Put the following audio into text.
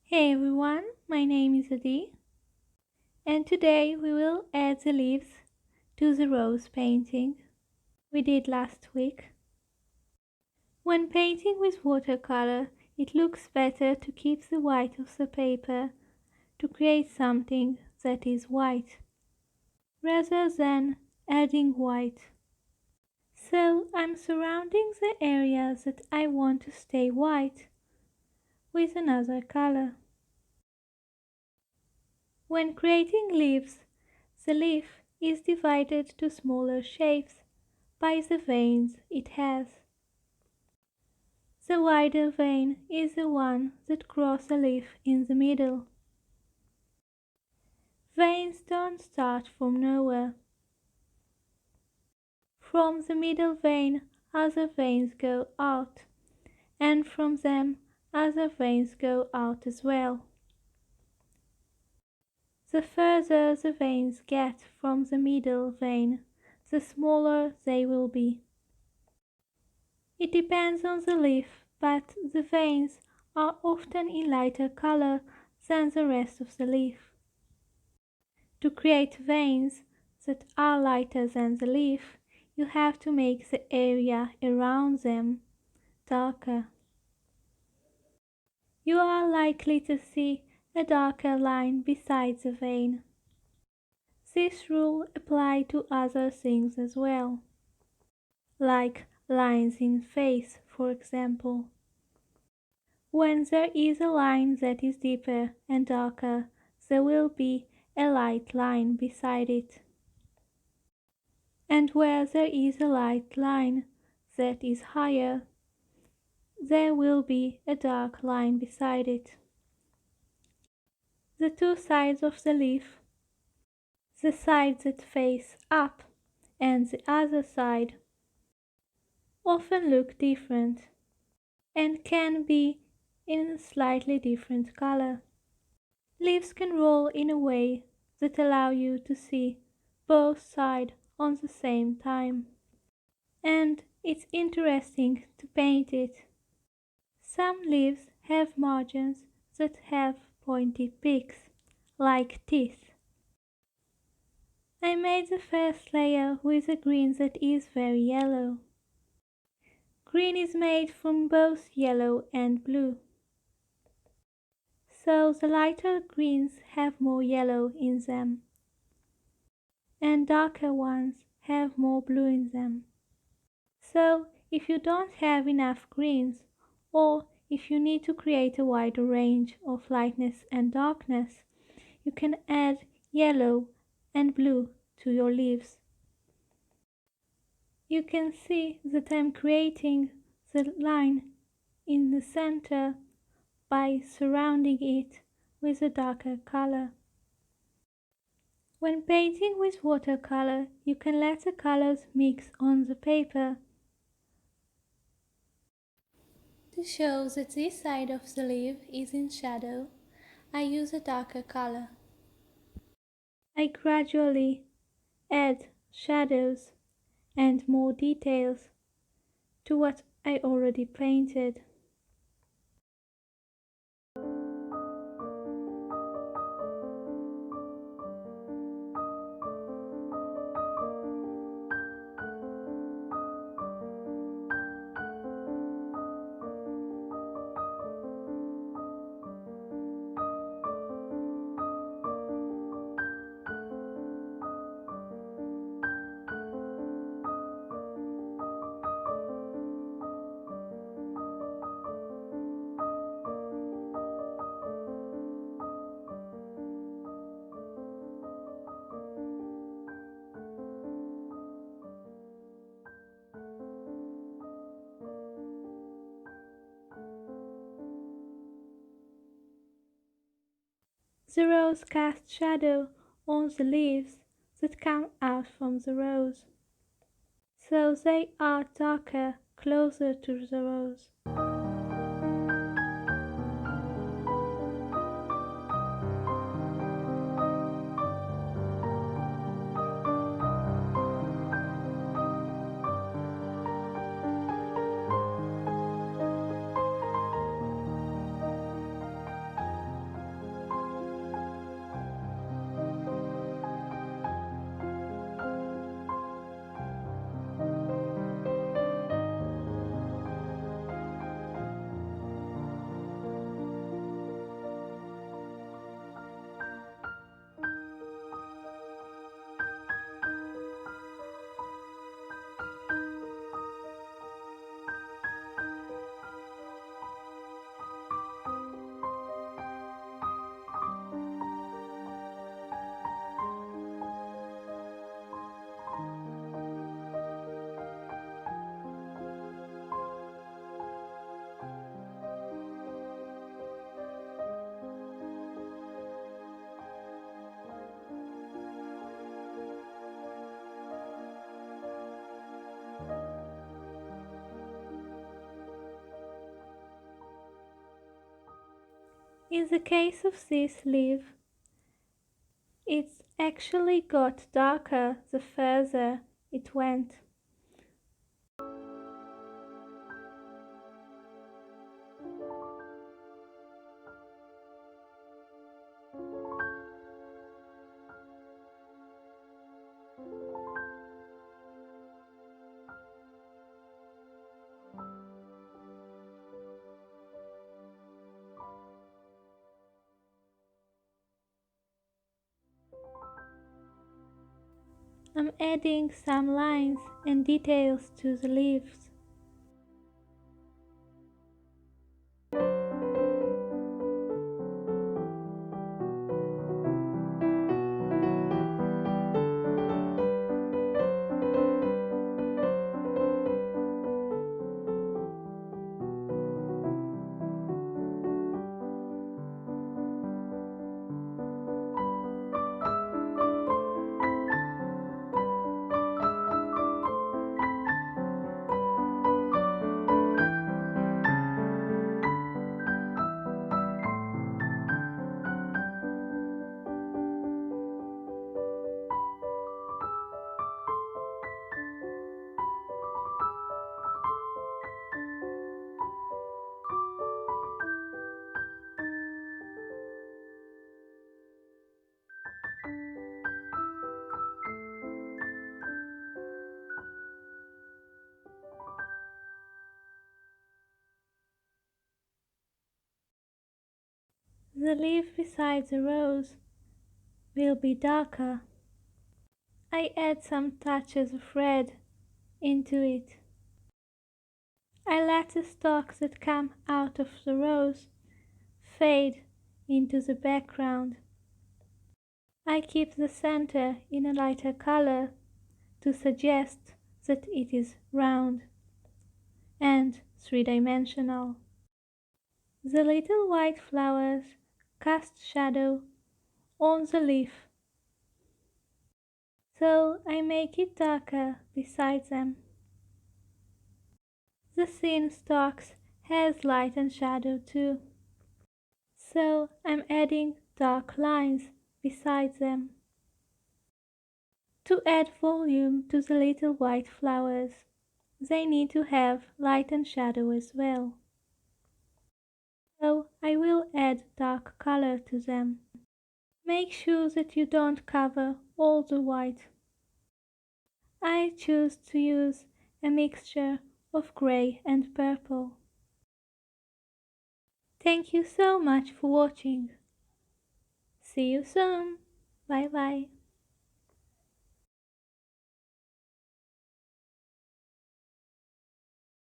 Hey everyone, my name is Adi, and today we will add the leaves to the rose painting we did last week. When painting with watercolor, it looks better to keep the white of the paper to create something that is white, rather than adding white. So I'm surrounding the area that I want to stay white with another color. When creating leaves, the leaf is divided to smaller shapes by the veins it has. The wider vein is the one that crosses the leaf in the middle. Veins don't start from nowhere. From the middle vein other veins go out, and from them other veins go out as well. The further the veins get from the middle vein, the smaller they will be. It depends on the leaf, but the veins are often in lighter color than the rest of the leaf. To create veins that are lighter than the leaf, you have to make the area around them darker. You are likely to see a darker line beside the vein. This rule applies to other things as well, like lines in face, for example. When there is a line that is deeper and darker, there will be a light line beside it. And where there is a light line that is higher, there will be a dark line beside it. The two sides of the leaf, the side that face up and the other side, often look different and can be in a slightly different color. Leaves can roll in a way that allow you to see both sides on the same time. And it's interesting to paint it. Some leaves have margins that have pointy peaks, like teeth. I made the first layer with a green that is very yellow. Green is made from both yellow and blue. So the lighter greens have more yellow in them, and darker ones have more blue in them. So if you don't have enough greens, or if you need to create a wider range of lightness and darkness, you can add yellow and blue to your leaves. You can see that I'm creating the line in the center by surrounding it with a darker color. When painting with watercolor, you can let the colors mix on the paper. To show that this side of the leaf is in shadow, I use a darker color. I gradually add shadows and more details to what I already painted. The rose casts shadow on the leaves that come out from the rose, so they are darker closer to the rose. In the case of this leaf, it's actually got darker the further it went. I'm adding some lines and details to the leaves. The leaf beside the rose will be darker. I add some touches of red into it. I let the stalks that come out of the rose fade into the background. I keep the center in a lighter color to suggest that it is round and three-dimensional. The little white flowers cast shadow on the leaf, so I make it darker beside them. The thin stalks has light and shadow too, so I'm adding dark lines beside them. To add volume to the little white flowers, they need to have light and shadow as well. So I will add dark color to them. Make sure that you don't cover all the white. I choose to use a mixture of grey and purple. Thank you so much for watching. See you soon. Bye bye.